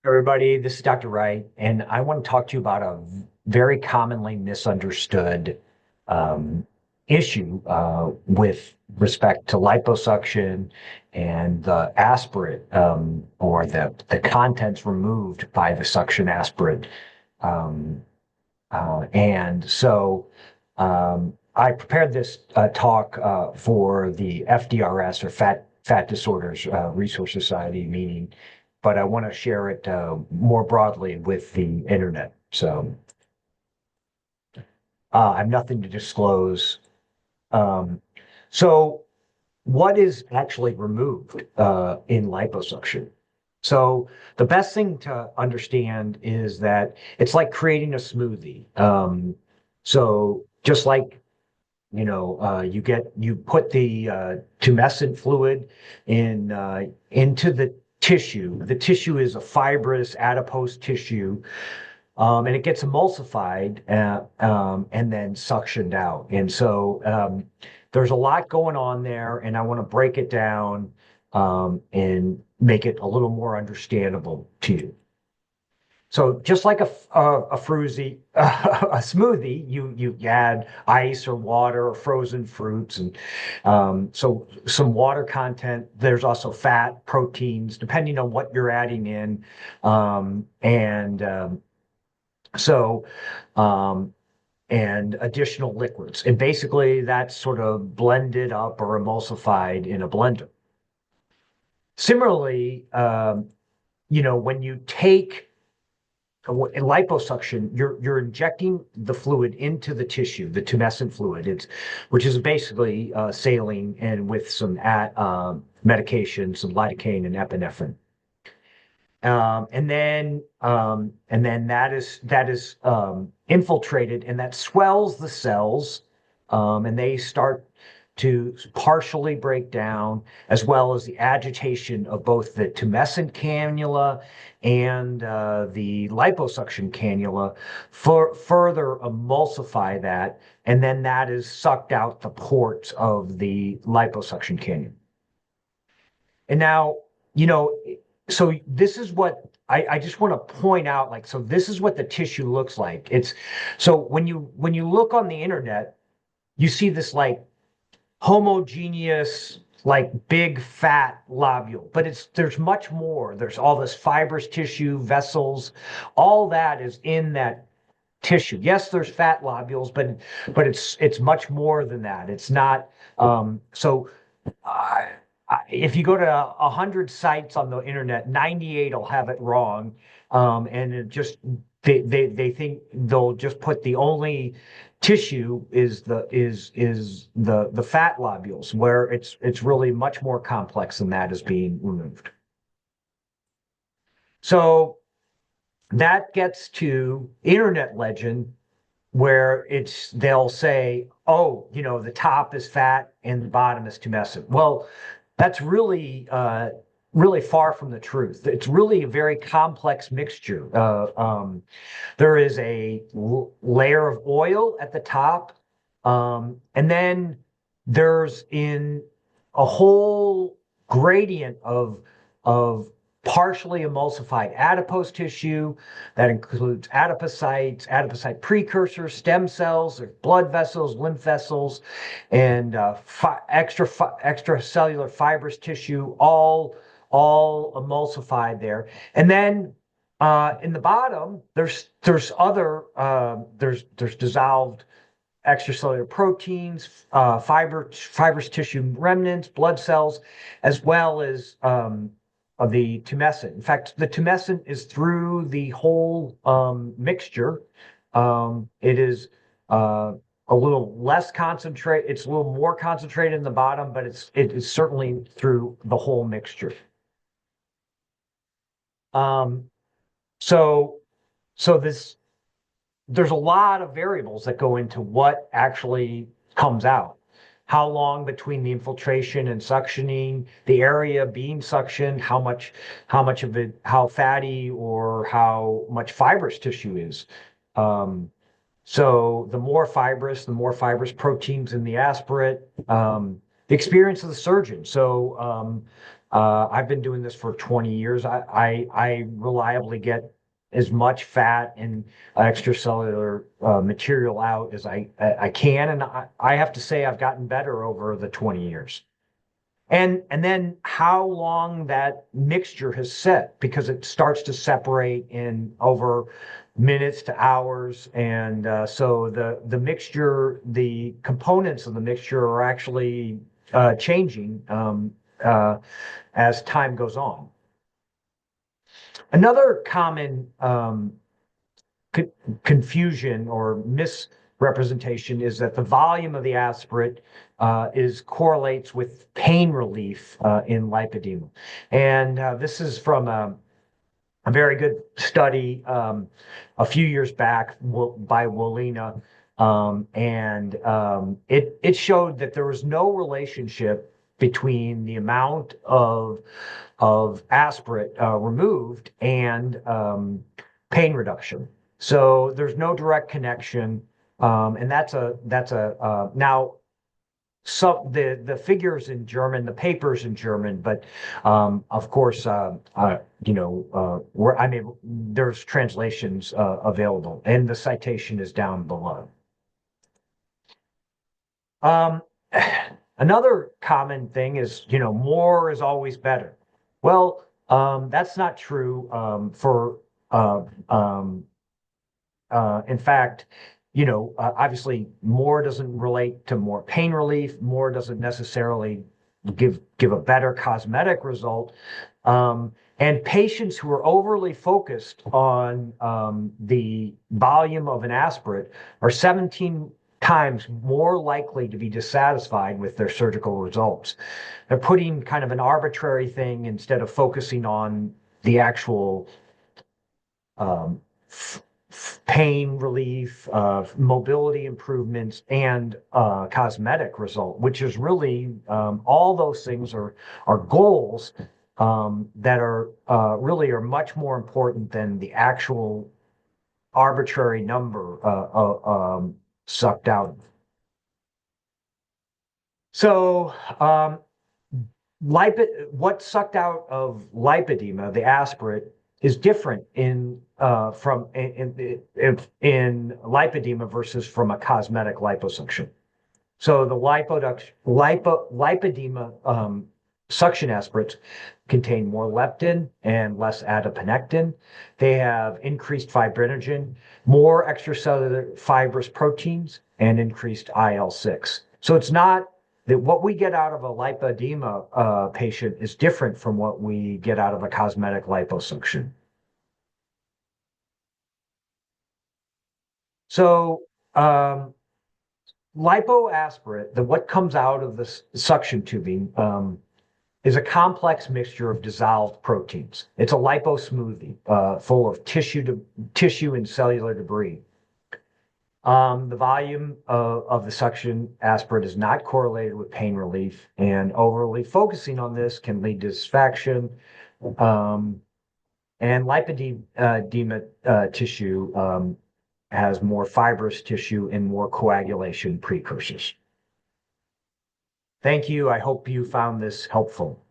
Everybody, this is Dr. Wright, and I want to talk to you about a very commonly misunderstood um, issue with respect to liposuction and the aspirate, or the contents removed by the suction aspirate. Um, and so I prepared this talk for the FDRS, or Fat Disorders Resource Society meeting, but I want to share it more broadly with the internet. So I have nothing to disclose. Um, so what is actually removed in liposuction? So the best thing to understand is that it's like creating a smoothie. So just like you put the tumescent fluid into the tissue. The tissue is a fibrous adipose tissue, and it gets emulsified and then suctioned out. And so there's a lot going on there, and I want to break it down and make it a little more understandable to you. So just like a fruity a smoothie, you add ice or water or frozen fruits, and so some water content. There's also fat, proteins, depending on what you're adding in, and so um, and additional liquids, and basically that's sort of blended up or emulsified in a blender. Similarly, when you take in liposuction, you're injecting the fluid into the tissue, the tumescent fluid, which is basically saline and with some medication, some lidocaine and epinephrine. And then that is infiltrated, and that swells the cells, and they start to partially break down, as well as the agitation of both the tumescent cannula and the liposuction cannula for further emulsify that, and then that is sucked out the ports of the liposuction cannula. And now, you know, so this is what I just want to point out, like, so this is what the tissue looks like. It's so when you look on the internet, you see this like homogeneous, like big fat lobule, but there's much more. There's all this fibrous tissue, vessels, all that is in that tissue. Yes, there's fat lobules, but it's much more than that. It's not so I, if you go to 100 sites on the internet, 98 will have it wrong, and it just they think they'll just put the only tissue is the fat lobules, where it's really much more complex than that is being removed. So that gets to internet legend, where they'll say, oh, the top is fat and the bottom is tumescent. Well, that's really far from the truth. It's really a very complex mixture. There is a layer of oil at the top, and then there's in a whole gradient of partially emulsified adipose tissue that includes adipocytes, adipocyte precursors, stem cells, blood vessels, lymph vessels, and extracellular fibrous tissue, all emulsified there. And then in the bottom, there's dissolved extracellular proteins, fibrous tissue remnants, blood cells, as well as of the tumescent. In fact, the tumescent is through the whole mixture. It is a little less concentrate. It's a little more concentrated in the bottom, but it is certainly through the whole mixture. Um, so so there's a lot of variables that go into what actually comes out. How long between the infiltration and suctioning, the area being suctioned, how much of it, how fatty or how much fibrous tissue is. Um, so the more fibrous proteins in the aspirate, the experience of the surgeon. So I've been doing this for 20 years. I reliably get as much fat and extracellular material out as I can, and I have to say I've gotten better over the 20 years. And then how long that mixture has set, because it starts to separate in over minutes to hours, and so the mixture, the components of the mixture are actually changing as time goes on. Another common co- confusion or misrepresentation is that the volume of the aspirate is correlates with pain relief in lipedema. And this is from a very good study a few years back by Wolina. It showed that there was no relationship between the amount of aspirate removed and pain reduction. So there's no direct connection, and that's a now. So the figures in German, the papers in German, but of course, where I mean, there's translations available, and the citation is down below. Um, Another common thing is, more is always better. Well, that's not true uh, um, in fact, obviously more doesn't relate to more pain relief. More doesn't necessarily give a better cosmetic result. And patients who are overly focused on the volume of an aspirate are 17 times more likely to be dissatisfied with their surgical results. They're putting kind of an arbitrary thing instead of focusing on the actual um, pain relief, mobility improvements, and cosmetic result, which is really all those things are goals that are really are much more important than the actual arbitrary number sucked out. So what sucked out of lipedema, the aspirate, is different in lipedema versus from a cosmetic liposuction. So the lipedema suction aspirates contain more leptin and less adiponectin. They have increased fibrinogen, more extracellular fibrous proteins, and increased IL-6. So it's not that what we get out of a lipedema patient is different from what we get out of a cosmetic liposuction. So lipoaspirate, what comes out of the suction tubing, is a complex mixture of dissolved proteins. It's a lipo smoothie full of tissue and cellular debris. The volume of the suction aspirate is not correlated with pain relief, and overly focusing on this can lead to disfaction. And lipedema tissue has more fibrous tissue and more coagulation precursors. Thank you. I hope you found this helpful.